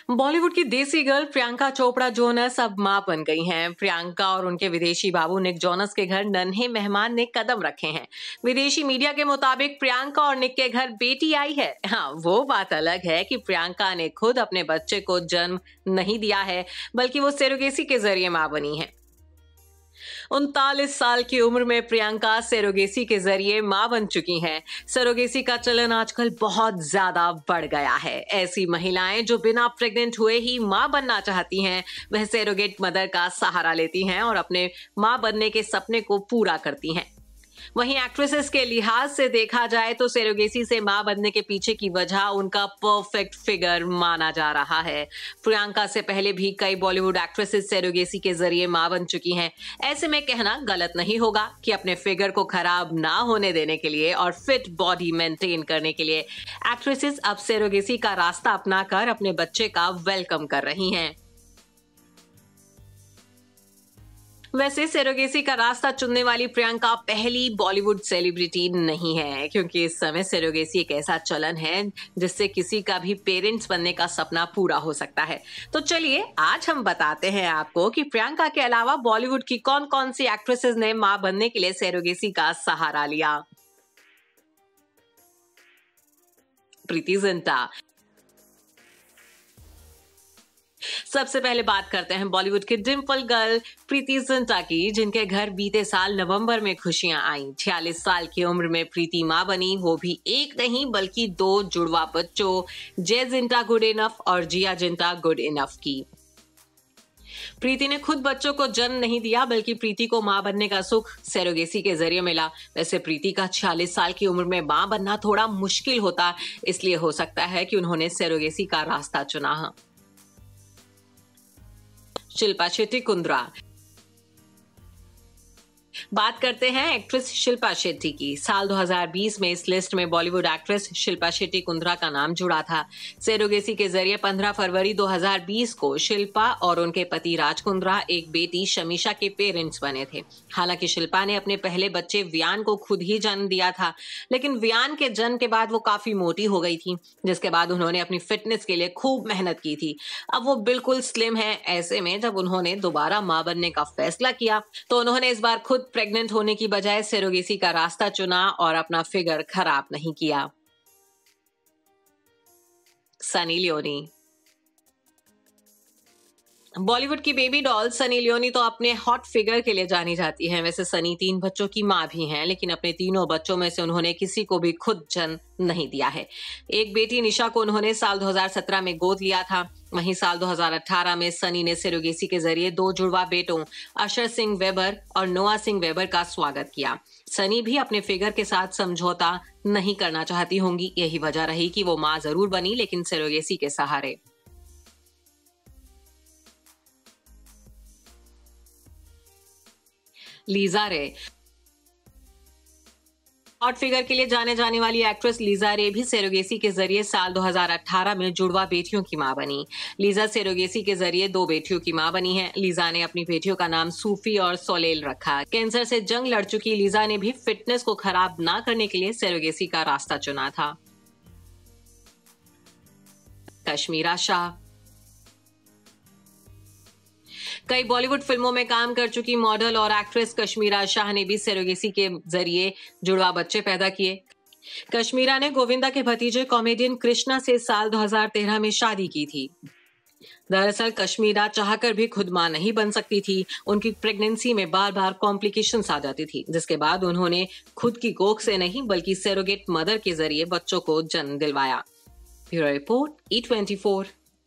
बॉलीवुड की देसी girl Priyanka Chopra Jonas अब मां बन गई हैं। प्रियंका और उनके विदेशी बाबू निक जोनस के घर नन्हे मेहमान ने कदम रखे हैं। विदेशी मीडिया के मुताबिक प्रियंका और निक के घर बेटी आई है। हाँ, वो बात अलग है कि प्रियंका ने खुद अपने बच्चे को जन्म नहीं दिया है, बल्कि वो सेरोगेसी के जरिए मां बनी है। 39 साल की उम्र में प्रियंका सेरोगेसी के जरिए मां बन चुकी हैं। सेरोगेसी का चलन आजकल बहुत ज्यादा बढ़ गया है। ऐसी महिलाएं जो बिना प्रेग्नेंट हुए ही मां बनना चाहती हैं, वह सेरोगेट मदर का सहारा लेती हैं और अपने मां बनने के सपने को पूरा करती हैं। वहीं एक्ट्रेसेस के लिहाज से देखा जाए तो सेरोगेसी से मां बनने के पीछे की वजह उनका परफेक्ट फिगर माना जा रहा है। प्रियंका से पहले भी कई बॉलीवुड एक्ट्रेसेस सेरोगेसी के जरिए मां बन चुकी हैं। ऐसे में कहना गलत नहीं होगा कि अपने फिगर को खराब ना होने देने के लिए और फिट बॉडी मेंटेन करने के लिए एक्ट्रेसेस अब सेरोगेसी का रास्ता अपनाकर अपने बच्चे का वेलकम कर रही हैं। वैसे सेरोगेसी का रास्ता चुनने वाली प्रियंका पहली बॉलीवुड सेलिब्रिटी नहीं है, क्योंकि इस समय सेरोगेसी एक ऐसा चलन है जिससे किसी का भी पेरेंट्स बनने का सपना पूरा हो सकता है। तो चलिए आज हम बताते हैं आपको कि प्रियंका के अलावा बॉलीवुड की कौन कौन सी एक्ट्रेसेस ने मां बनने के लिए सेरोगेसी का सहारा लिया। प्रीति जिंटा। सबसे पहले बात करते हैं बॉलीवुड की डिंपल गर्ल प्रीति जिंटा की, जिनके घर बीते साल नवंबर में खुशियां आईं। 46 साल की उम्र में प्रीति मां बनी, वो भी एक नहीं बल्कि 2 जुड़वा बच्चों, जय जिंटा गुड इनफ और जिया जिंटा गुड इनफ की। प्रीति ने खुद बच्चों को जन्म नहीं दिया, बल्कि प्रीति को मां बनने का सुख सेरोगेसी के जरिए मिला। वैसे प्रीति का 46 साल की उम्र में मां बनना थोड़ा मुश्किल होता, इसलिए हो सकता है कि उन्होंने सेरोगेसी का रास्ता चुना। शिल्पा शेट्टी कुंद्रा। बात करते हैं एक्ट्रेस शिल्पा शेट्टी की। साल 2020 में इस लिस्ट में बॉलीवुड एक्ट्रेस शिल्पा शेट्टी कुंद्रा का नाम जुड़ा था। सेरोगेसी के जरिए 15 फरवरी 2020 को शिल्पा और उनके पति राज कुंद्रा एक बेटी शमीशा के पेरेंट्स बने थे। हालांकि शिल्पा ने अपने पहले बच्चे वियान को खुद ही जन्म दिया था, लेकिन वियान के जन्म के बाद वो काफी मोटी हो गई थी, जिसके बाद उन्होंने अपनी फिटनेस के लिए खूब मेहनत की थी। अब वो बिल्कुल स्लिम है। ऐसे में जब उन्होंने दोबारा मां बनने का फैसला किया तो उन्होंने इस बार खुद प्रेग्नेंट होने की बजाय सेरोगेसी का रास्ता चुना और अपना फिगर खराब नहीं किया। सनी लियोनी। बॉलीवुड की बेबी डॉल सनी लियोनी तो अपने हॉट फिगर के लिए जानी जाती हैं। वैसे सनी 3 बच्चों की मां भी हैं, लेकिन अपने तीनों बच्चों में से उन्होंने किसी को भी खुद जन्म नहीं दिया है। एक बेटी निशा को उन्होंने साल 2017 में गोद लिया था। वहीं साल 2018 में सनी ने सेरोगेसी के जरिए 2 जुड़वा बेटों अशर सिंह वेबर और नोआ सिंह वेबर का स्वागत किया। सनी भी अपने फिगर के साथ समझौता नहीं करना चाहती होंगी। यही वजह रही कि वो मां जरूर बनी, लेकिन सेरोगेसी के सहारे। लीजा रे। हॉट फिगर के लिए जाने जाने वाली एक्ट्रेस लीजा रे भी सेरोगेसी के जरिए साल 2018 में जुड़वा बेटियों की मां बनी। लीजा सेरोगेसी के जरिए 2 बेटियों की मां बनी है। लीजा ने अपनी बेटियों का नाम सूफी और सोलेल रखा। कैंसर से जंग लड़ चुकी लीजा ने भी फिटनेस को खराब ना करने के लिए सेरोगेसी का रास्ता चुना था। कश्मीरा शाह। कई बॉलीवुड फिल्मों में काम कर चुकी मॉडल और एक्ट्रेस कश्मीरा शाह ने भी सेरोगेसी के जरिए जुड़वा बच्चे पैदा किए। कश्मीरा ने गोविंदा के भतीजे कॉमेडियन कृष्णा से साल 2013 में शादी की थी। दरअसल कश्मीरा चाहकर भी खुद मां नहीं बन सकती थी। उनकी प्रेगनेंसी में बार बार कॉम्प्लिकेशंस आ जाती थी, जिसके बाद उन्होंने खुद की कोख से नहीं बल्कि सेरोगेट मदर के जरिए बच्चों को जन्म दिलवाया। Bureau report E24।